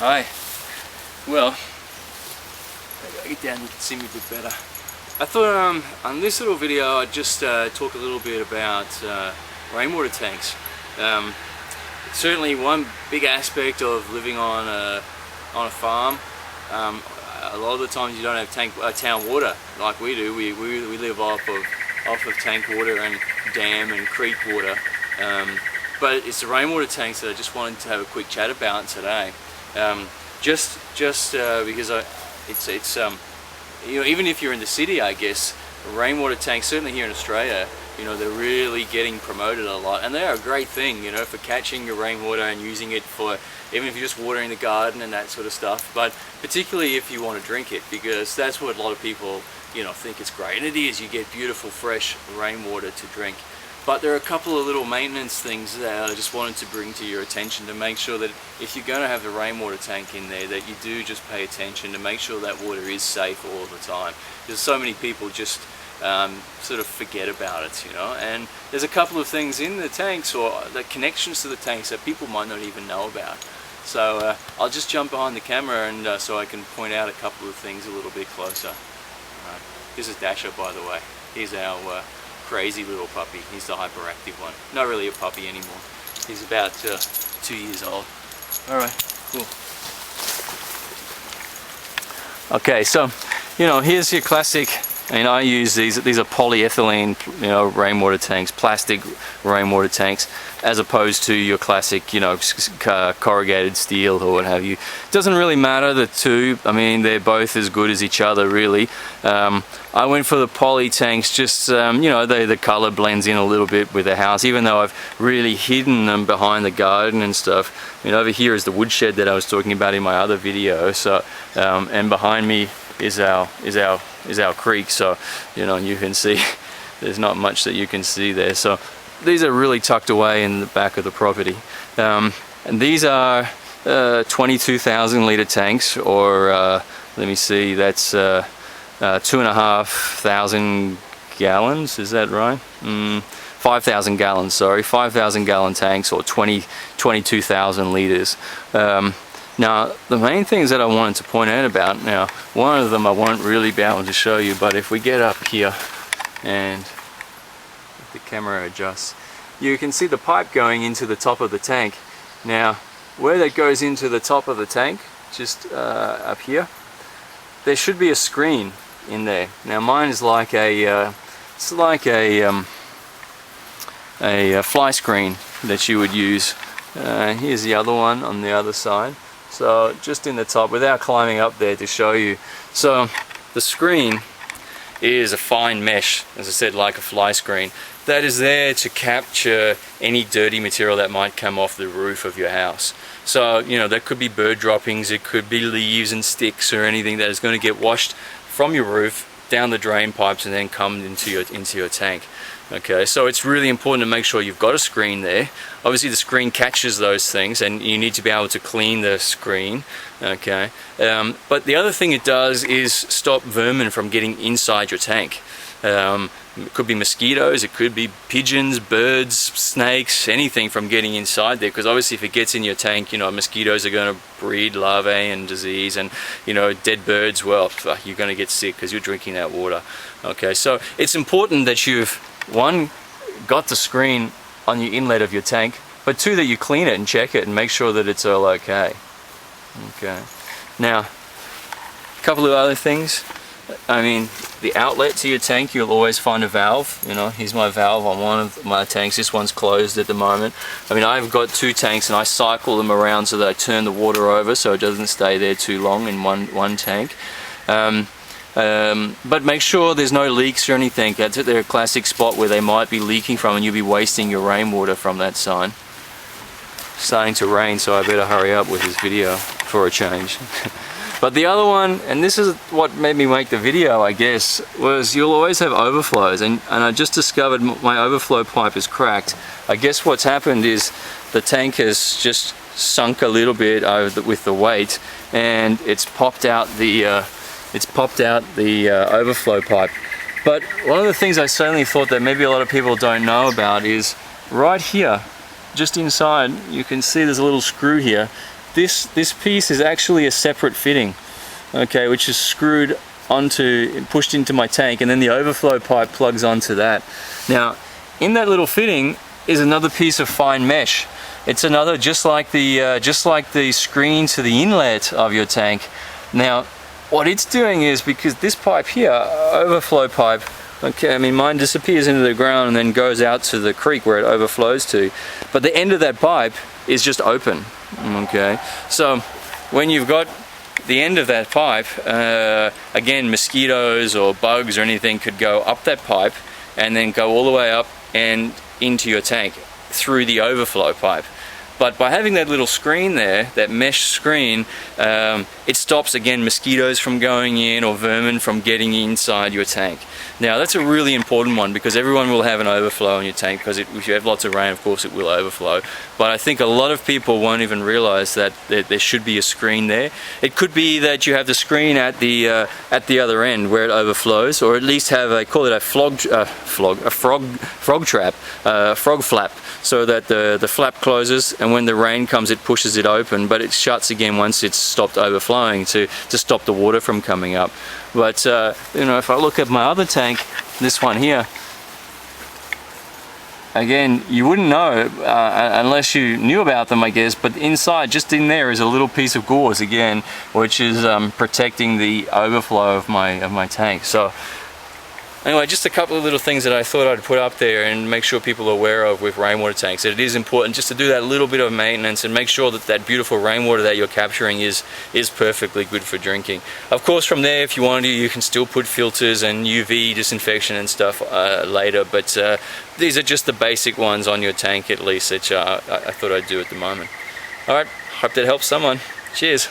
Hi. Well, I get down, you can see me a bit better. I thought on this little video I'd just talk a little bit about rainwater tanks. Certainly one big aspect of living on a farm. A lot of the times you don't have town water like we do. We live off of tank water and dam and creek water. But it's the rainwater tanks that I just wanted to have a quick chat about today. Just because it's you know, even if you're in the city, I guess rainwater tanks, certainly here in Australia, you know, they're really getting promoted a lot, and they are a great thing, you know, for catching your rainwater and using it for, even if you're just watering the garden and that sort of stuff, but particularly if you want to drink it, because that's what a lot of people, you know, think it's great, and it is. You get beautiful fresh rainwater to drink. But there are a couple of little maintenance things that I just wanted to bring to your attention to make sure that if you're going to have the rainwater tank in there, that you do just pay attention to make sure that water is safe all the time. Because so many people just sort of forget about it, you know. And there's a couple of things in the tanks, or the connections to the tanks, that people might not even know about. So I'll just jump behind the camera and so I can point out a couple of things a little bit closer. This is Dasher, by the way. He's our crazy little puppy. He's the hyperactive one. Not really a puppy anymore. He's about 2 years old. Alright, cool. Okay, so, you know, here's your classic, and I use these are polyethylene, you know, rainwater tanks, plastic rainwater tanks, as opposed to your classic, you know, corrugated steel or what have you. Doesn't really matter, the two. I mean, they're both as good as each other, really. I went for the poly tanks, just, you know, the color blends in a little bit with the house, even though I've really hidden them behind the garden and stuff. I mean, over here is the woodshed that I was talking about in my other video. So, and behind me is our creek. So, you know, you can see there's not much that you can see there. So these are really tucked away in the back of the property. And these are 22,000 litre tanks, or let me see, that's 2,500 gallons, is that right? 5,000 gallons, sorry, 5,000 gallon tanks, or 22,000 litres. Now, the main things that I wanted to point out about, now, one of them I won't really be able to show you, but if we get up here and if the camera adjusts, you can see the pipe going into the top of the tank. Now, where that goes into the top of the tank, just up here, there should be a screen in there. Now, mine is like it's like a fly screen that you would use. Here's the other one on the other side. So just in the top, without climbing up there to show you. So the screen is a fine mesh, as I said, like a fly screen, that is there to capture any dirty material that might come off the roof of your house. So, you know, that could be bird droppings, it could be leaves and sticks or anything that is going to get washed from your roof down the drain pipes and then come into your tank. Okay, so it's really important to make sure you've got a screen there. Obviously the screen catches those things and you need to be able to clean the screen. Okay, but the other thing it does is stop vermin from getting inside your tank. It could be mosquitoes, it could be pigeons, birds, snakes, anything from getting inside there, because obviously if it gets in your tank, you know, mosquitoes are going to breed larvae and disease, and, you know, dead birds, well, you're going to get sick because you're drinking that water. Okay, so it's important that you've, one, got the screen on the inlet of your tank, but two, that you clean it and check it and make sure that it's all okay. Okay, now, a couple of other things. I mean, the outlet to your tank, you'll always find a valve. You know, here's my valve on one of my tanks. This one's closed at the moment. I mean, I've got two tanks and I cycle them around so that I turn the water over so it doesn't stay there too long in one tank. But make sure there's no leaks or anything. That's a classic spot where they might be leaking from and you'll be wasting your rainwater from that sign. Starting to rain, so I better hurry up with this video for a change. But the other one, and this is what made me make the video, I guess, was you'll always have overflows, and I just discovered my overflow pipe is cracked. I guess what's happened is the tank has just sunk a little bit with the weight, and it's popped out the overflow pipe. But one of the things I certainly thought that maybe a lot of people don't know about is right here, just inside, you can see there's a little screw here. this piece is actually a separate fitting, okay, which is screwed onto, pushed into my tank, and then the overflow pipe plugs onto that. Now, in that little fitting is another piece of fine mesh. It's another, just like the screen to the inlet of your tank. Now, what it's doing is, because this pipe here, overflow pipe, okay, I mean, mine disappears into the ground and then goes out to the creek where it overflows to, but the end of that pipe is just open, okay? So when you've got the end of that pipe, again, mosquitoes or bugs or anything could go up that pipe and then go all the way up and into your tank through the overflow pipe. But by having that little screen there, that mesh screen, it stops, again, mosquitoes from going in or vermin from getting inside your tank. Now, that's a really important one, because everyone will have an overflow in your tank, because if you have lots of rain, of course, it will overflow. But I think a lot of people won't even realize that there should be a screen there. It could be that you have the screen at the other end where it overflows, or at least have a, call it a frog trap, frog flap, so that the flap closes, and when the rain comes it pushes it open, but it shuts again once it's stopped overflowing to stop the water from coming up. But you know, if I look at my other tank, this one here, again, you wouldn't know unless you knew about them, I guess, but inside, just in there, is a little piece of gauze again, which is protecting the overflow of my tank. So anyway, just a couple of little things that I thought I'd put up there and make sure people are aware of with rainwater tanks. That it is important just to do that little bit of maintenance and make sure that that beautiful rainwater that you're capturing is perfectly good for drinking. Of course, from there, if you want to, you can still put filters and UV disinfection and stuff later, but these are just the basic ones on your tank, at least, that I thought I'd do at the moment. Alright, hope that helps someone. Cheers.